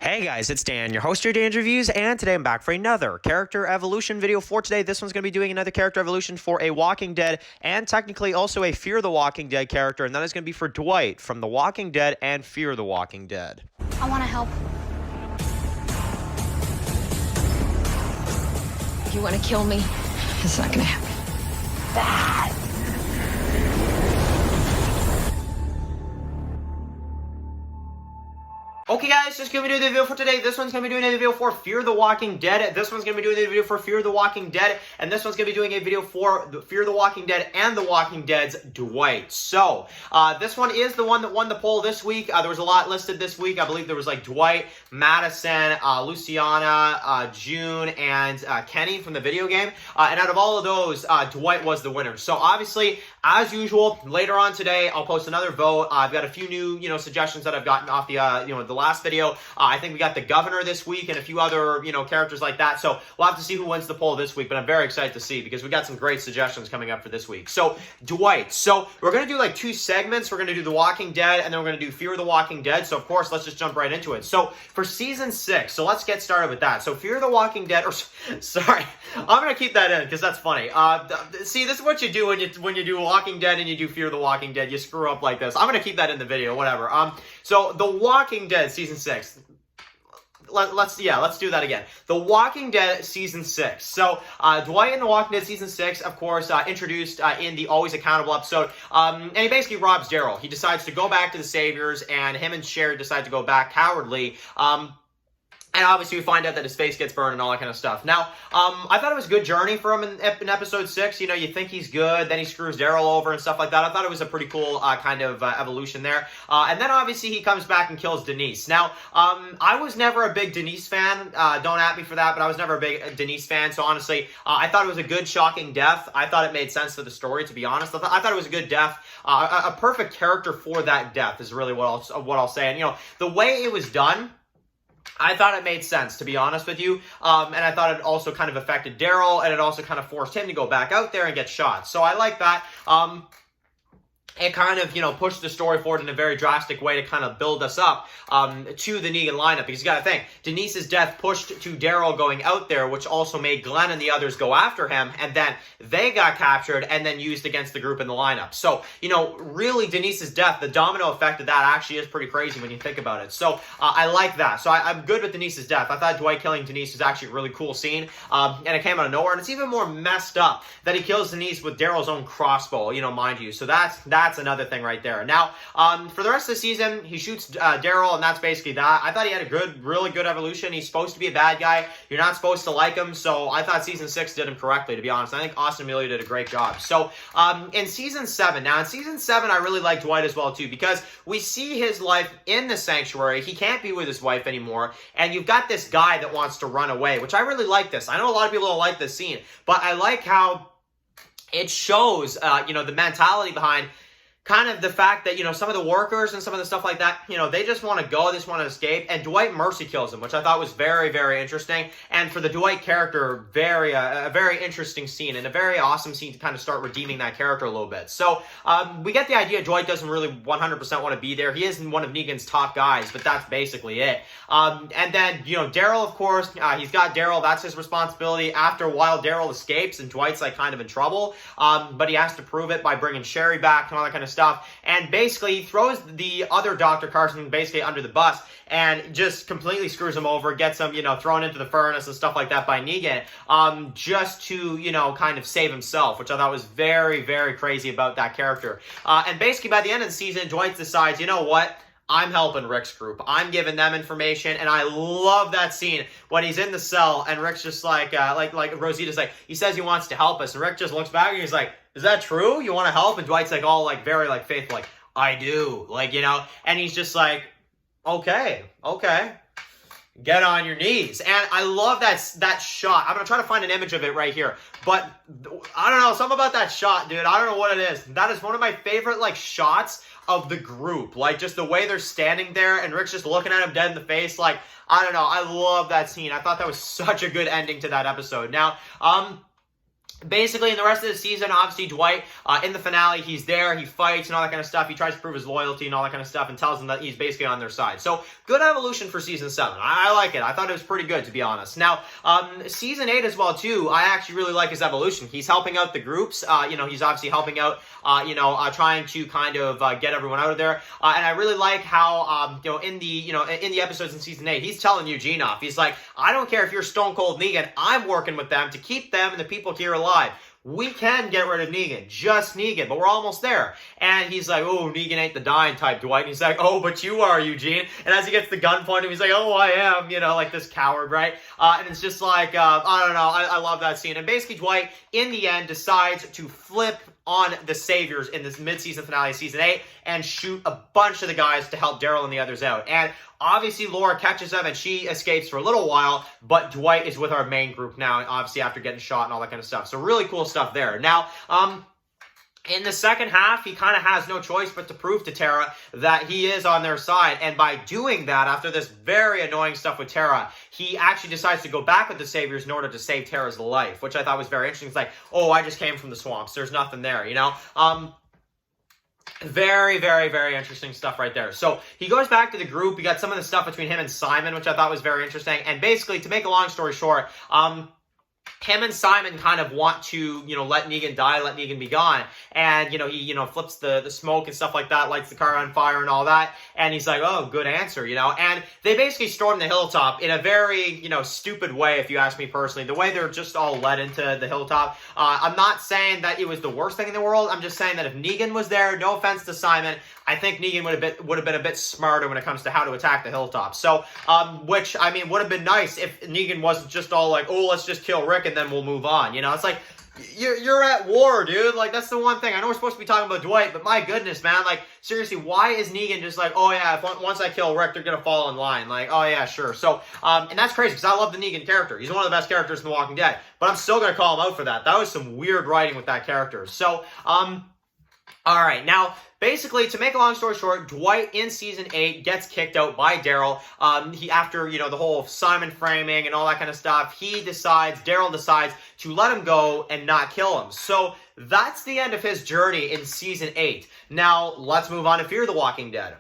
Hey guys, it's Dan, your host of TWD Reviews, and today I'm back for another character evolution video for today. This one's going to be doing another character evolution for a Walking Dead, and technically also a Fear the Walking Dead character, and that is going to be for Dwight from The Walking Dead and Fear the Walking Dead. I want to help. If you want to kill me, it's not gonna happen. Okay guys, just going to be doing the video for today. This one's going to be doing a video for Fear the Walking Dead. This one's going to be doing a video for Fear the Walking Dead. And this one's going to be doing a video for Fear the Walking Dead and The Walking Dead's Dwight. So, this one is the one that won the poll this week. There was a lot listed this week. I believe there was like Dwight, Madison, Luciana, June, and Kenny from the video game. And out of all of those, Dwight was the winner. So obviously, as usual, later on today, I'll post another vote. I've got a few new, suggestions that I've gotten off the last video. I think we got the governor this week and a few other, characters like that. So we'll have to see who wins the poll this week, but I'm very excited to see because we got some great suggestions coming up for this week. So Dwight. So we're going to do like two segments. We're going to do The Walking Dead and then we're going to do Fear the Walking Dead. So of course, let's just jump right into it. So for season 6, so let's get started with that. So Fear the Walking Dead, or sorry, I'm going to keep that in because that's funny. See, this is what you do when you do Walking Dead and you do Fear the Walking Dead. You screw up like this. I'm going to keep that in the video, whatever. So The Walking Dead season 6. Let's do that again. The Walking Dead season 6. So Dwight in The Walking Dead season 6, of course, introduced in the Always Accountable episode, and he basically robs Daryl. He decides to go back to the Saviors, and him and Sherry decide to go back cowardly. And obviously we find out that his face gets burned and all that kind of stuff. Now, I thought it was a good journey for him in episode 6. You think he's good, then he screws Daryl over and stuff like that. I thought it was a pretty cool kind of evolution there. And then obviously he comes back and kills Denise. Now, I was never a big Denise fan. Don't at me for that, but I was never a big Denise fan. So honestly, I thought it was a good, shocking death. I thought it made sense for the story, to be honest. I thought it was a good death. A perfect character for that death is really what I'll say. And, the way it was done, I thought it made sense, to be honest with you, and I thought it also kind of affected Daryl, and it also kind of forced him to go back out there and get shot. So I like that. It kind of, pushed the story forward in a very drastic way to kind of build us up to the Negan lineup. Because you got to think, Denise's death pushed to Daryl going out there, which also made Glenn and the others go after him. And then they got captured and then used against the group in the lineup. So, really Denise's death, the domino effect of that actually is pretty crazy when you think about it. So, I like that. So, I'm good with Denise's death. I thought Dwight killing Denise was actually a really cool scene. And it came out of nowhere. And it's even more messed up that he kills Denise with Daryl's own crossbow, mind you. So, that's another thing right there. Now, for the rest of the season, he shoots Daryl, and that's basically that. I thought he had a really good evolution. He's supposed to be a bad guy. You're not supposed to like him, so I thought season 6 did him correctly, to be honest. I think Austin Amelia did a great job. So, in season 7, I really like Dwight as well, too, because we see his life in the sanctuary. He can't be with his wife anymore, and you've got this guy that wants to run away, which I really like this. I know a lot of people don't like this scene, but I like how it shows, the mentality behind kind of the fact that, some of the workers and some of the stuff like that, they just want to go, they just want to escape, and Dwight mercy kills him, which I thought was very, very interesting, and for the Dwight character, a very interesting scene, and a very awesome scene to kind of start redeeming that character a little bit. So, we get the idea Dwight doesn't really 100% want to be there. He isn't one of Negan's top guys, but that's basically it. And then, Daryl, of course, he's got Daryl, that's his responsibility. After a while, Daryl escapes, and Dwight's, kind of in trouble, but he has to prove it by bringing Sherry back and all that kind of stuff. And basically, he throws the other Dr. Carson basically under the bus and just completely screws him over, gets him, thrown into the furnace and stuff like that by Negan, just to, kind of save himself, which I thought was very, very crazy about that character. And basically, by the end of the season, Dwight decides, you know what? I'm helping Rick's group. I'm giving them information, and I love that scene when he's in the cell, and Rick's just like Rosita's like, he says he wants to help us, and Rick just looks back, and he's like, is that true? You want to help? And Dwight's like, all very faithful, like, I do, and he's just like, okay, get on your knees. And I love that shot. I'm going to try to find an image of it right here. But, I don't know, something about that shot, dude. I don't know what it is. That is one of my favorite, shots of the group. Just the way they're standing there, and Rick's just looking at him dead in the face. I don't know. I love that scene. I thought that was such a good ending to that episode. Now, basically, in the rest of the season, obviously, Dwight, in the finale, he's there, he fights and all that kind of stuff. He tries to prove his loyalty and all that kind of stuff and tells them that he's basically on their side. So, good evolution for Season 7. I like it. I thought it was pretty good, to be honest. Now, Season 8 as well, too, I actually really like his evolution. He's helping out the groups. He's obviously helping out, trying to kind of get everyone out of there. And I really like how, in the episodes in Season 8, he's telling Eugene off. He's like, I don't care if you're Stone Cold Negan. I'm working with them to keep them and the people here alive. We can get rid of Negan, just Negan, but we're almost there. And he's like, oh, Negan ain't the dying type, Dwight. And he's like, oh, but you are, Eugene. And as he gets the gun pointed, he's like, oh, I am, like this coward, right? And it's just like, I don't know, I love that scene. And basically, Dwight, in the end, decides to flip on the saviors in this mid-season finale of Season 8 and shoot a bunch of the guys to help Daryl and the others out. And obviously, Laura catches them and she escapes for a little while, but Dwight is with our main group now, obviously after getting shot and all that kind of stuff. So really cool stuff there. Now, in the second half, he kind of has no choice but to prove to Tara that he is on their side. And by doing that, after this very annoying stuff with Tara, he actually decides to go back with the Saviors in order to save Tara's life, which I thought was very interesting. It's like, oh, I just came from the swamps. There's nothing there, Very, very, very interesting stuff right there. So he goes back to the group. You got some of the stuff between him and Simon, which I thought was very interesting. And basically, to make a long story short, him and Simon kind of want to, let Negan die, let Negan be gone. And, he, flips the smoke and stuff like that, lights the car on fire and all that. And he's like, oh, good answer, And they basically storm the hilltop in a very, stupid way, if you ask me personally. The way they're just all led into the hilltop. I'm not saying that it was the worst thing in the world. I'm just saying that if Negan was there, no offense to Simon, I think Negan would have been a bit smarter when it comes to how to attack the hilltop. So, which, would have been nice if Negan wasn't just all like, oh, let's just kill Rick and then we'll move on. It's like, you're at war, dude. Like, that's the one thing. I know we're supposed to be talking about Dwight, but my goodness, man. Like, seriously, why is Negan just like, oh yeah, once I kill Rick, they're gonna fall in line. Like, oh yeah, sure. So, and that's crazy because I love the Negan character. He's one of the best characters in The Walking Dead. But I'm still gonna call him out for that. That was some weird writing with that character. So, all right, now, basically, to make a long story short, Dwight in Season 8 gets kicked out by Daryl. After, the whole Simon framing and all that kind of stuff, Daryl decides to let him go and not kill him. So, that's the end of his journey in Season 8. Now, let's move on to Fear the Walking Dead.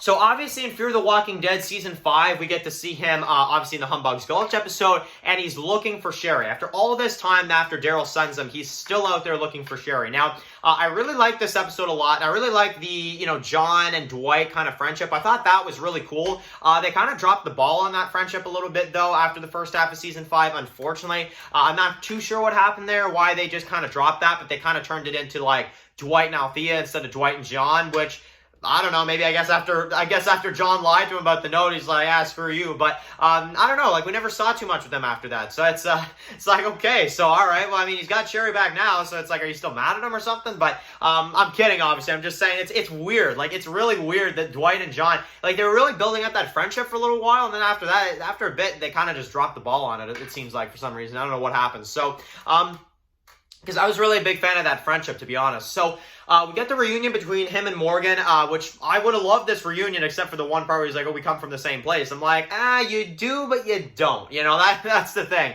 So obviously in Fear the Walking Dead Season 5, we get to see him obviously in the Humbug's Gulch episode, and he's looking for Sherry. After all of this time after Daryl sends him, he's still out there looking for Sherry. Now, I really like this episode a lot. I really like the, John and Dwight kind of friendship. I thought that was really cool. They kind of dropped the ball on that friendship a little bit, though, after the first half of Season 5, unfortunately. I'm not too sure what happened there, why they just kind of dropped that, but they kind of turned it into, like, Dwight and Althea instead of Dwight and John, which... I don't know, maybe I guess after John lied to him about the note, he's like, screw you. But, I don't know, like, we never saw too much with them after that. So it's like, okay, so all right, well, he's got Sherry back now, so it's like, are you still mad at him or something? But, I'm kidding, obviously. I'm just saying it's weird. Like, it's really weird that Dwight and John, like, they were really building up that friendship for a little while, and then after that, after a bit, they kind of just dropped the ball on it, it seems like, for some reason. I don't know what happened. So, because I was really a big fan of that friendship, to be honest. So, we get the reunion between him and Morgan, which I would have loved this reunion, except for the one part where he's like, oh, we come from the same place. I'm like, you do, but you don't. That's the thing.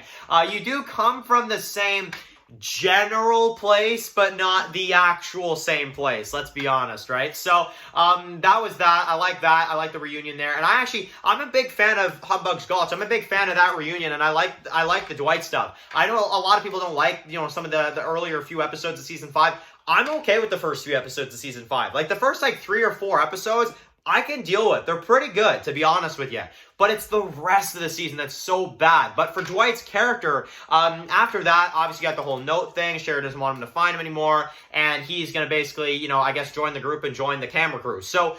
You do come from the same general place, but not the actual same place. Let's be honest, right? So, that was that. I like that. I like the reunion there. And I'm a big fan of Humbug's Gulch. I'm a big fan of that reunion, and I like the Dwight stuff. I know a lot of people don't like, some of the earlier few episodes of Season 5. I'm okay with the first few episodes of Season 5. Like, the first, 3 or 4 episodes, I can deal with. They're pretty good, to be honest with you. But it's the rest of the season that's so bad. But for Dwight's character, after that, obviously you got the whole note thing. Sherry doesn't want him to find him anymore. And he's going to basically, join the group and join the camera crew. So,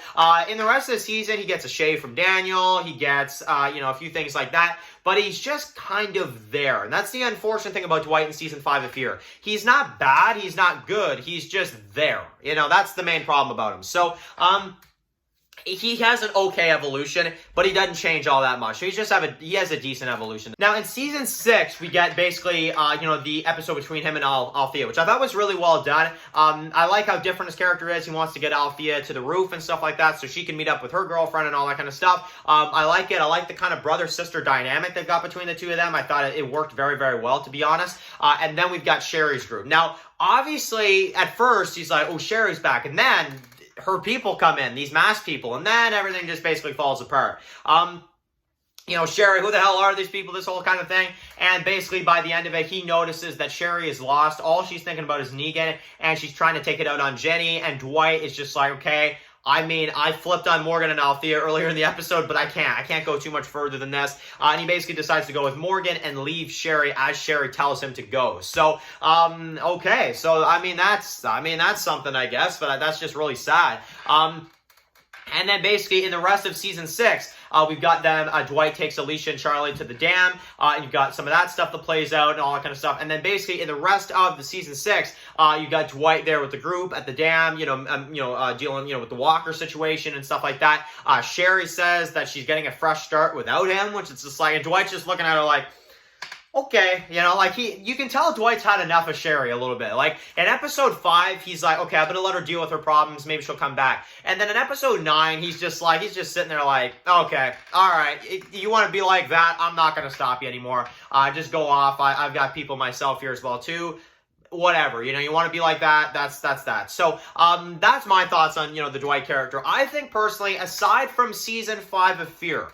in the rest of the season, he gets a shave from Daniel. He gets, a few things like that. But he's just kind of there. And that's the unfortunate thing about Dwight in Season 5 of Fear. He's not bad. He's not good. He's just there. That's the main problem about him. So, he has an okay evolution, but he doesn't change all that much. So he has a decent evolution. Now in season 6, we get basically the episode between him and Althea, which I thought was really well done. I like how different his character is. He wants to get Althea to the roof and stuff like that, so she can meet up with her girlfriend and all that kind of stuff. I like it. I like the kind of brother-sister dynamic they've got between the two of them. I thought it worked very, very well, to be honest. And then we've got Sherry's group. Now, obviously, at first, he's like, oh, Sherry's back. And then her people come in, these masked people, and then everything just basically falls apart. Sherry, who the hell are these people, this whole kind of thing. And basically, by the end of it, he notices that Sherry is lost. All she's thinking about is Negan, and she's trying to take it out on Jenny, and Dwight is just like, okay, I mean, I flipped on Morgan and Althea earlier in the episode, but I can't go too much further than this. And he basically decides to go with Morgan and leave Sherry as Sherry tells him to go. So, okay. So, I mean, that's something, I guess, but that's just really sad. And then basically in the rest of season 6, we've got them, Dwight takes Alicia and Charlie to the dam, and you've got some of that stuff that plays out and all that kind of stuff. And then basically in the rest of the season 6, you got Dwight there with the group at the dam, dealing, with the walker situation and stuff like that. Sherry says that she's getting a fresh start without him, which is just like, and Dwight's just looking at her like, okay, you can tell Dwight's had enough of Sherry a little bit. Like, in episode 5, he's like, okay, I'm gonna let her deal with her problems, maybe she'll come back. And then in episode 9, he's just sitting there like, okay, alright, you wanna be like that, I'm not gonna stop you anymore. Just go off, I've got people myself here as well, too. Whatever, you want to be like that, that's that. So, that's my thoughts on, the Dwight character. I think, personally, aside from season 5 of Fear,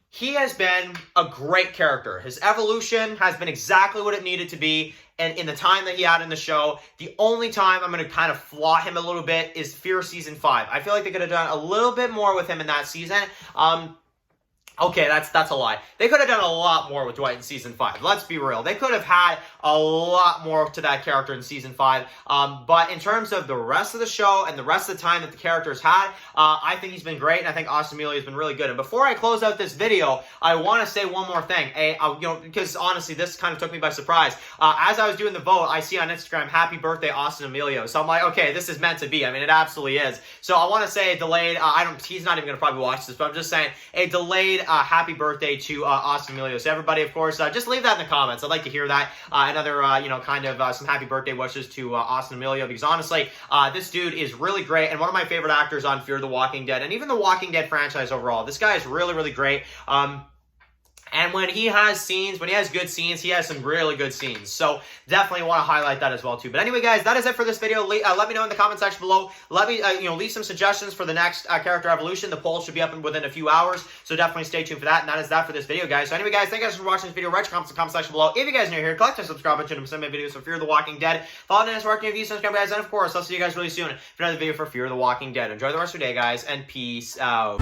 he has been a great character. His evolution has been exactly what it needed to be, and in the time that he had in the show, the only time I'm going to kind of flaw him a little bit is Fear Season 5. I feel like they could have done a little bit more with him in that season. Okay, that's a lie. They could have done a lot more with Dwight in Season 5. Let's be real. They could have had a lot more to that character in Season 5. But in terms of the rest of the show and the rest of the time that the character's had, I think he's been great, and I think Austin Amelia has been really good. And before I close out this video, I want to say one more thing. Because honestly, this kind of took me by surprise. As I was doing the vote, I see on Instagram, happy birthday, Austin Amelio. So I'm like, okay, this is meant to be. I mean, it absolutely is. So I want to say a delayed, he's not even going to probably watch this, but I'm just saying, a delayed happy birthday to Austin Amelio. So everybody, of course, just leave that in the comments. I'd like to hear that. Another, some happy birthday wishes to Austin Amelio, because honestly, this dude is really great and one of my favorite actors on Fear the Walking Dead and even the Walking Dead franchise overall. This guy is really, really great. And when he has good scenes, he has some really good scenes. So definitely want to highlight that as well too. But anyway, guys, that is it for this video. Let me know in the comment section below. Let me, leave some suggestions for the next character evolution. The poll should be up within a few hours. So definitely stay tuned for that. And that is that for this video, guys. So anyway, guys, thank you guys for watching this video. Write your comments in the comment section below. If you guys are new here, click the subscribe button to send me videos for Fear the Walking Dead. Follow the next working reviews, subscribe, guys. And of course, I'll see you guys really soon for another video for Fear the Walking Dead. Enjoy the rest of your day, guys, and peace out.